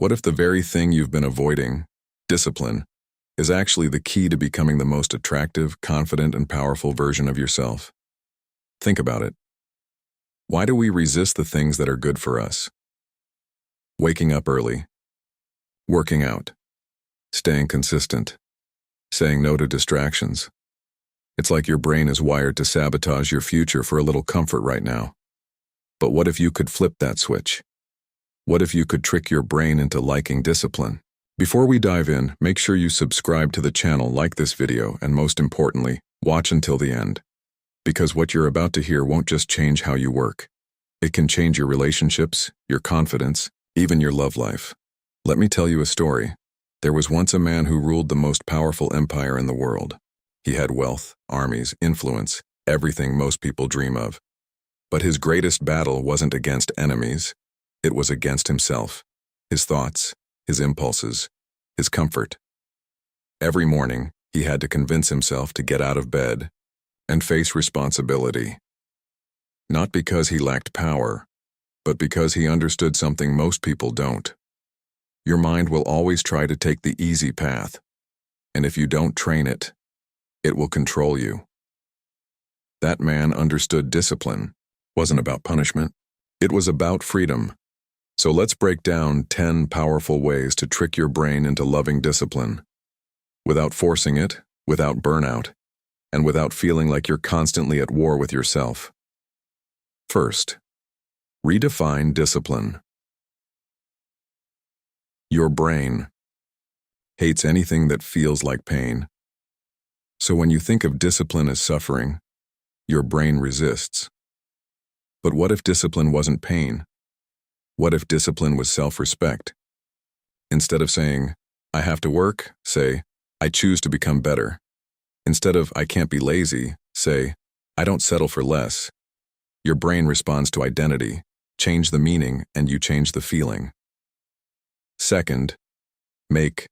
What if the very thing you've been avoiding, discipline, is actually the key to becoming the most attractive, confident, and powerful version of yourself? Think about it. Why do we resist the things that are good for us? Waking up early, working out, staying consistent, saying no to distractions. It's like your brain is wired to sabotage your future for a little comfort right now. But what if you could flip that switch? What if you could trick your brain into liking discipline? Before we dive in, make sure you subscribe to the channel, like this video, and most importantly, watch until the end. Because what you're about to hear won't just change how you work. It can change your relationships, your confidence, even your love life. Let me tell you a story. There was once a man who ruled the most powerful empire in the world. He had wealth, armies, influence, everything most people dream of. But his greatest battle wasn't against enemies. It was against himself, his thoughts, his impulses, his comfort. Every morning, he had to convince himself to get out of bed and face responsibility. Not because he lacked power, but because he understood something most people don't. Your mind will always try to take the easy path, and if you don't train it, it will control you. That man understood discipline wasn't about punishment. It was about freedom. So let's break down 10 powerful ways to trick your brain into loving discipline, without forcing it, without burnout, and without feeling like you're constantly at war with yourself. First, redefine discipline. Your brain hates anything that feels like pain. So when you think of discipline as suffering, your brain resists. But what if discipline wasn't pain? What if discipline was self-respect? Instead of saying, I have to work, say, I choose to become better. Instead of, I can't be lazy, say, I don't settle for less. Your brain responds to identity. Change the meaning, and you change the feeling. Second, make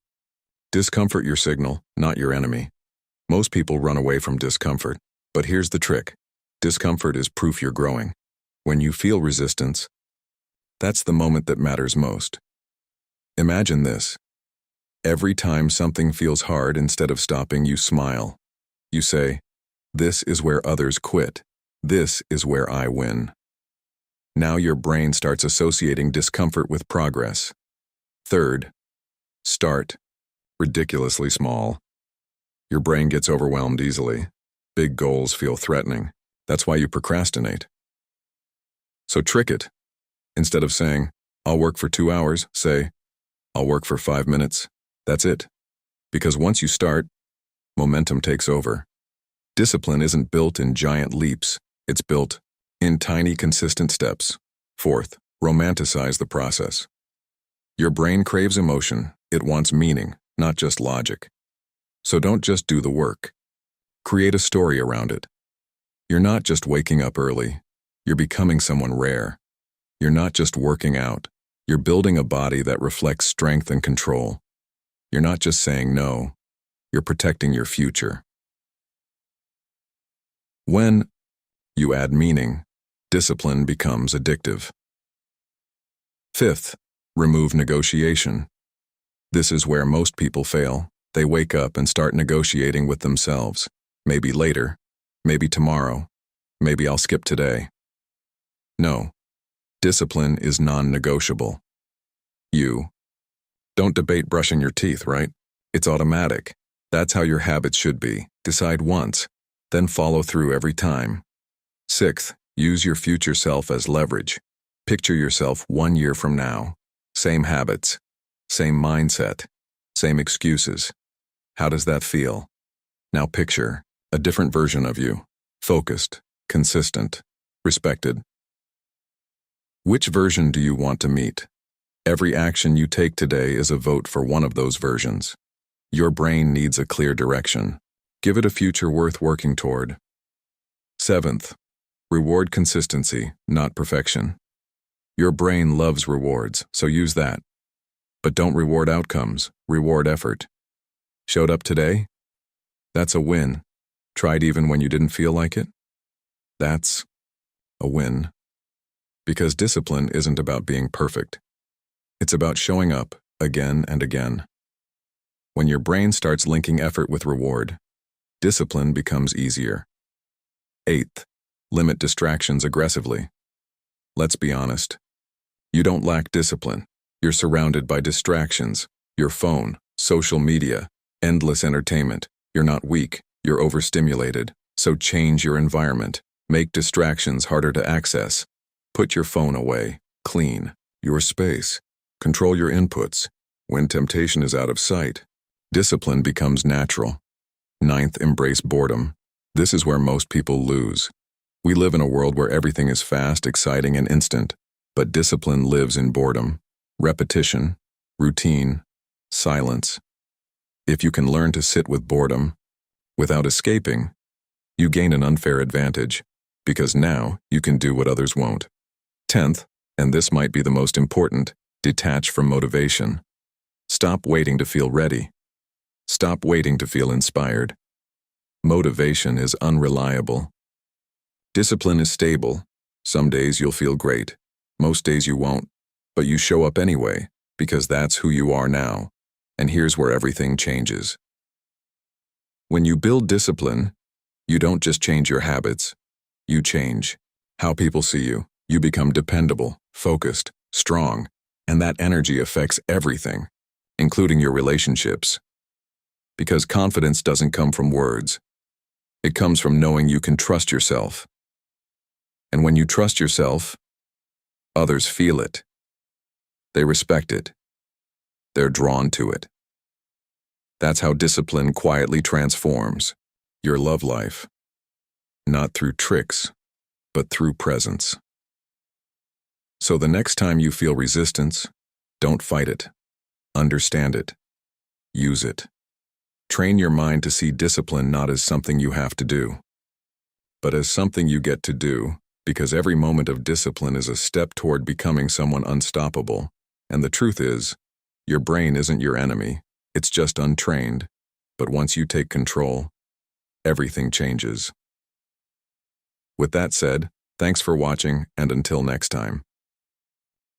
discomfort your signal, not your enemy. Most people run away from discomfort, but here's the trick. Discomfort is proof you're growing. When you feel resistance, that's the moment that matters most. Imagine this. Every time something feels hard, instead of stopping, you smile. You say, this is where others quit. This is where I win. Now your brain starts associating discomfort with progress. Third, start ridiculously small. Your brain gets overwhelmed easily. Big goals feel threatening. That's why you procrastinate. So trick it. Instead of saying, I'll work for 2 hours, say, I'll work for 5 minutes. That's it. Because once you start, momentum takes over. Discipline isn't built in giant leaps. It's built in tiny, consistent steps. Fourth, romanticize the process. Your brain craves emotion. It wants meaning, not just logic. So don't just do the work. Create a story around it. You're not just waking up early. You're becoming someone rare. You're not just working out. You're building a body that reflects strength and control. You're not just saying no. You're protecting your future. When you add meaning, discipline becomes addictive. Fifth, remove negotiation. This is where most people fail. They wake up and start negotiating with themselves. Maybe later, maybe tomorrow, maybe I'll skip today. No, discipline is non-negotiable. You don't debate brushing your teeth, right? It's automatic. That's how your habits should be. Decide once, then follow through every time. Sixth, use your future self as leverage. Picture yourself 1 year from now. Same habits, same mindset, same excuses. How does that feel? Now picture a different version of you. Focused, consistent, respected. Which version do you want to meet? Every action you take today is a vote for one of those versions. Your brain needs a clear direction. Give it a future worth working toward. Seventh, reward consistency, not perfection. Your brain loves rewards, so use that. But don't reward outcomes, reward effort. Showed up today? That's a win. Tried even when you didn't feel like it? That's a win. Because discipline isn't about being perfect. It's about showing up again and again. When your brain starts linking effort with reward, discipline becomes easier. Eighth, limit distractions aggressively. Let's be honest. You don't lack discipline. You're surrounded by distractions. Your phone, social media, endless entertainment. You're not weak. You're overstimulated. So change your environment. Make distractions harder to access. Put your phone away. Clean your space. Control your inputs. When temptation is out of sight, discipline becomes natural. Ninth, embrace boredom. This is where most people lose. We live in a world where everything is fast, exciting, and instant, but discipline lives in boredom, repetition, routine, silence. If you can learn to sit with boredom, without escaping, you gain an unfair advantage, because now you can do what others won't. 10th, and this might be the most important, detach from motivation. Stop waiting to feel ready. Stop waiting to feel inspired. Motivation is unreliable. Discipline is stable. Some days you'll feel great. Most days you won't, but you show up anyway, because that's who you are now. And here's where everything changes. When you build discipline, you don't just change your habits. You change how people see you. You become dependable, focused, strong, and that energy affects everything, including your relationships. Because confidence doesn't come from words. It comes from knowing you can trust yourself. And when you trust yourself, others feel it. They respect it. They're drawn to it. That's how discipline quietly transforms your love life. Not through tricks, but through presence. So the next time you feel resistance, don't fight it. Understand it. Use it. Train your mind to see discipline not as something you have to do, but as something you get to do, because every moment of discipline is a step toward becoming someone unstoppable. And the truth is, your brain isn't your enemy. It's just untrained. But once you take control, everything changes. With that said, thanks for watching, and until next time.